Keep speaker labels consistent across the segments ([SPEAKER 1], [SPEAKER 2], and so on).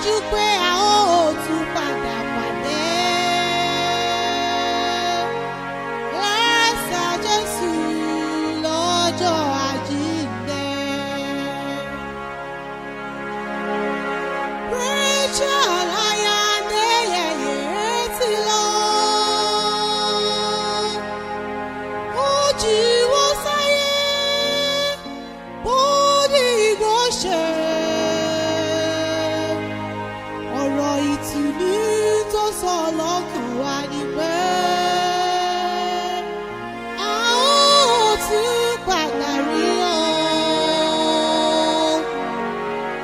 [SPEAKER 1] lójú pé a ó tún padà pàdé. Lẹ́sẹ̀ Jésù lọ́jọ́ àjíǹde. Rachel aya Adéyẹyè ti lọ. Ó jíwọ́ sáyé bó ní ìgbó ṣe. Ọ̀rọ̀ ìtùnú tó sọ lọ́kàn wa ni pé a ó tún padà rí ọ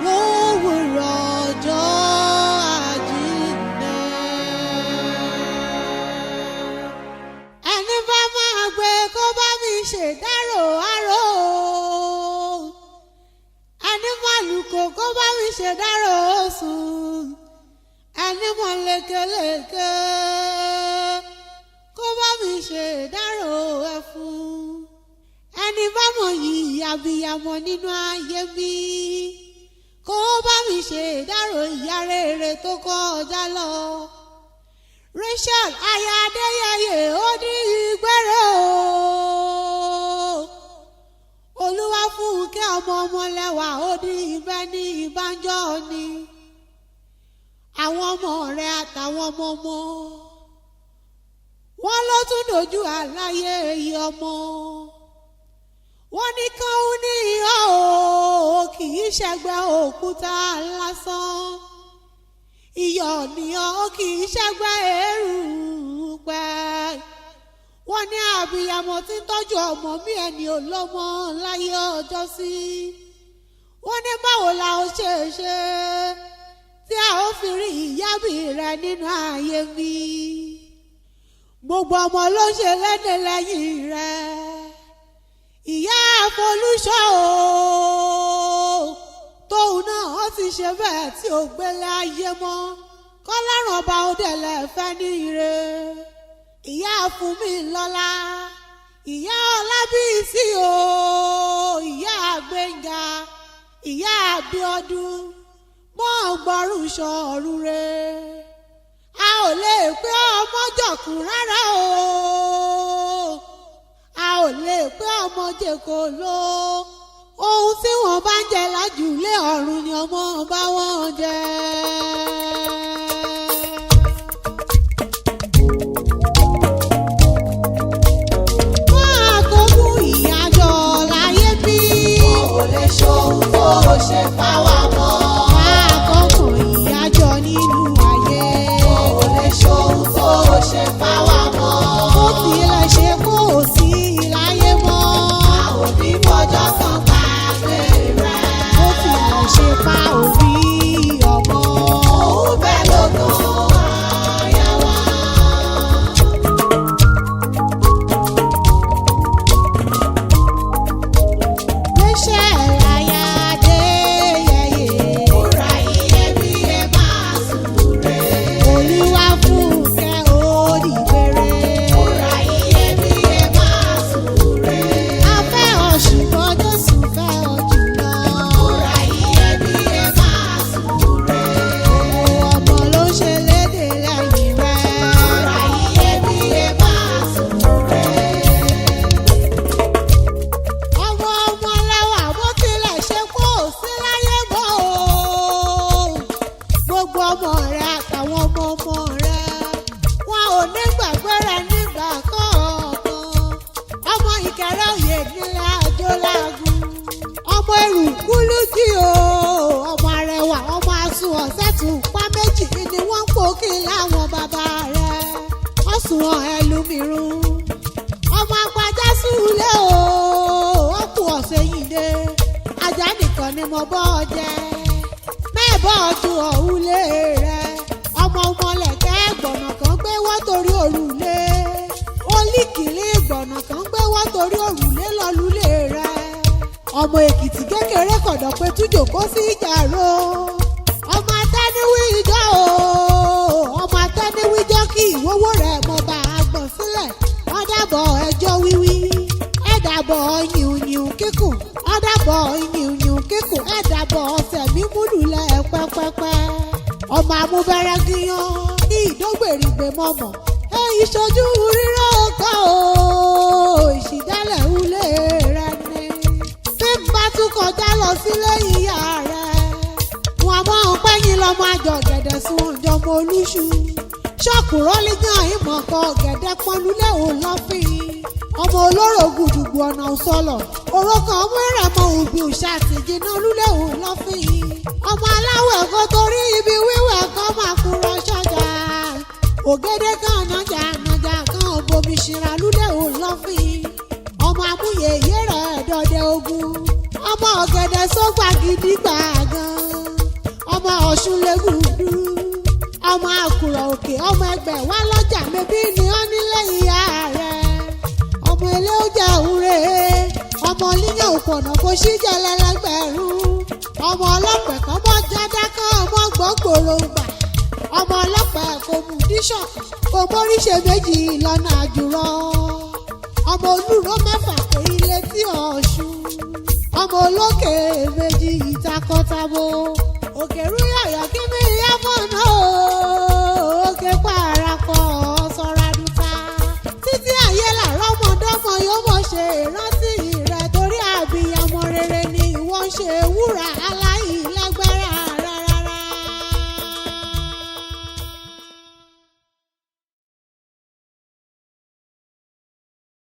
[SPEAKER 1] lówùrọ̀ ọjọ́ àjíǹde. Ẹni bá máa gbé kó bá mi ṣèdárò àrò. Ẹni màlúkò kó bá mi ṣèdárò sùn. Ẹni mọ̀ lékeleke kó bá mi ṣèdárò ẹfun. Ẹni bá mọ̀ yìí abiyamọ nínú ayé mi kó bá mi ṣèdárò ìyá rere tó kọjá lọ. Rachel aya Adéyẹyè ó ní ìgbéró. Olúwafúnkẹ́ ọmọ ọmọlẹ́wà ó ní ibẹ̀ ní ìbánjọ́ ni. Àwọn ọmọ rẹ̀ àtàwọn ọmọ ọmọ wọn ló tún dojú àláyé iye ọmọ. Wọ́n ní kán ó ní ìhọ́ o kì í ṣẹgbẹ́ òkúta lásán. Iyọ̀ nìyàn ó kì í ṣẹgbẹ́ erùpẹ̀. Wọ́n ní àbíyamọ tí ń tọ́jú ọmọ mi ẹni olómọ láyé ọjọ́ sí. Wọ́n ní báwo la ó ṣe ṣe tí a ó fi rí ìyábì rẹ nínú ayé mi. Gbogbo ọmọ ló ń ṣe lédè lẹ́yìn rẹ. Ìyá Folúṣọ́ o tóun náà ó ti ṣe bẹ́ẹ̀ tí ò gbélé ayé mọ́. Kọ́lọ́run ọba ó dẹ̀lẹ̀ fẹ́ ní ire. Ìyá Fúnmilọ́lá, ìyá Ọlábísí o, ìyá Gbénga, ìyá Abíọ́dún mọ́ gbọ́rùn sọ̀rù rẹ̀. A ò lè pé ọmọ jọ̀kùn rárá o. A ò lè pé ọmọ jẹ̀kọ̀ ló. Ohun tí wọ́n bá ń jẹ lájùlé ọ̀run ni ọmọ bá wọn jẹ. Máa kókún ìyájọ́ láyé bí. Kò lè ṣohun tó ṣe fáwa mọ́. Máa kókún ìyájọ́ nínú ayé. Kò lè ṣohun tó ṣe fáwa mọ́. Ó tilẹ̀ ṣe kó o sí láyé mọ́. A ò ní bọ́jọ́ kan pàdé rẹ̀. Ó tilẹ̀ ṣe pa òbí ọmọ. Òun bẹ́ẹ̀ lógún àyà wa. Rachel aya Adéyẹyè. Wúrà iyebíye máa súre. Olúwafúnkẹ́ ó dìgbére. Wúrà iyebíye máa súre. A fẹ́ ọ ṣùgbọ́n Jésù fẹ́ ọ jùlọ. Wúrà iyebíye máa súre. Ọmọ ló ṣe lédè lẹ́yìn rẹ̀. Wúrà iyebíye máa súre. Ọmọ ọmọlẹ́wà bó tilẹ̀ ṣe kó o sí láyé mọ́ o. Gbogbo ọmọ rẹ àtàwọn ọmọ ọmọ rẹ wọn ò ní gbàgbé rẹ nígbà kọ̀ọ̀kan. Ọmọ Ìkẹrẹ òye nílẹ̀ àjò lágùn. Ọmọ ẹrù kúlùkì o. Ọmọ Arẹwà ọmọ Asùn ọ̀sẹ̀tù pa méjì ni wọ́n ń pòkì láwọn bàbá rẹ̀. Ọ̀sùn ẹlòmíràn ọmọ Àgbàjá súlẹ̀ o. Ó kù ọ̀sẹ̀ yìí dé. Ajá nìkan ni mo bọ́ ọ jẹ. Mẹ́ẹ̀bọ́ ju òrùlé rẹ̀. Ọmọ ọmọlẹ̀kẹ́ gbọ̀nà kan gbé wọ́n torí òrùlé. Olíkìlì gbọ̀nà kan gbé wọ́n torí òrùlé lọ́lùlé rẹ̀. Ọmọ Èkìtì kékeré kọ̀dọ̀ pé tújò kó sí ìjàrò. Ọmọ Atẹ́níwíjọ́ o. Ọmọ Atẹ́níwíjọ́ kí ìwówó rẹ̀ mọ bá a gbọ̀n sílẹ̀. Wọ́n dàbọ̀ ẹjọ́ wíwí. Ẹ̀dàbọ̀ yìnyín kíkùn. Wọ́n dàbọ̀ yìnyín kíkùn. Ẹ̀dàbọ̀ ọ̀sẹ̀ mímúlùlẹ̀ pẹ́pẹ́pẹ́. ọmọ amúbẹ̀rẹ̀ gíyan ní ìdógbèrègbè mọ̀mọ́ èyí ṣojú rírọ̀ ọkọ̀ ìṣìdálẹ̀ ulé rẹ̀ ni bí n bá tún kọjá lọ sílé ìyá rẹ̀ wọn mọ̀ ń pẹ́yìn lọ́mọ àjọ gẹ̀dẹ̀ sún ọjọ́ mọ olúṣù ṣọ́ọ̀kù rọ́lígàn ìmọ̀kọ gẹ̀dẹ̀ pọ́nlúlẹ̀ òun lọ́fìn ọmọ olóró gùdùgbù ọ̀nà òsọlọ̀ òrókàn ọmọ ìrẹ̀mọ òbí òṣàtìjìnà lúlẹ̀ òun lọ́fìn ọmọ aláwọ̀ ẹ̀kọ́ torí ibi wíwẹ̀ kan máa kúrò ṣọ́jà ògèdè kan nàjà kan bomi ṣìra lúlẹ̀ òun lọ́fìn ọmọ amúyẹ̀yẹ rẹ̀ dọ̀dẹ̀ ogun ọmọ ọ̀gẹ̀dẹ̀ sọ́gbà gidi gbàgán ọmọ ọ̀ṣun lẹ́gùdú ọmọ àkùrọ̀ òkè ọmọ ẹgbẹ́ wa lọ́jà mẹ́bí ni ó nílé ìyá rẹ̀ ọmọ ilé ọjà òwúrẹ́ ọmọ líyàn òpònà kò sí jẹlẹlẹgbẹ̀rún ọmọ ọlọ́pẹ̀ kan mọ́ jáde kan ọmọ gbọ́gbòrò gbà ọmọ ọlọ́pẹ̀ kò mú díṣọ̀ kò móríṣe méjì lọ́nà àjùrọ̀ ọmọ olúro mẹ́fà pé ilé tí ọ̀ṣun ọmọ olókè méjì ìtakọ́tabo òkèrú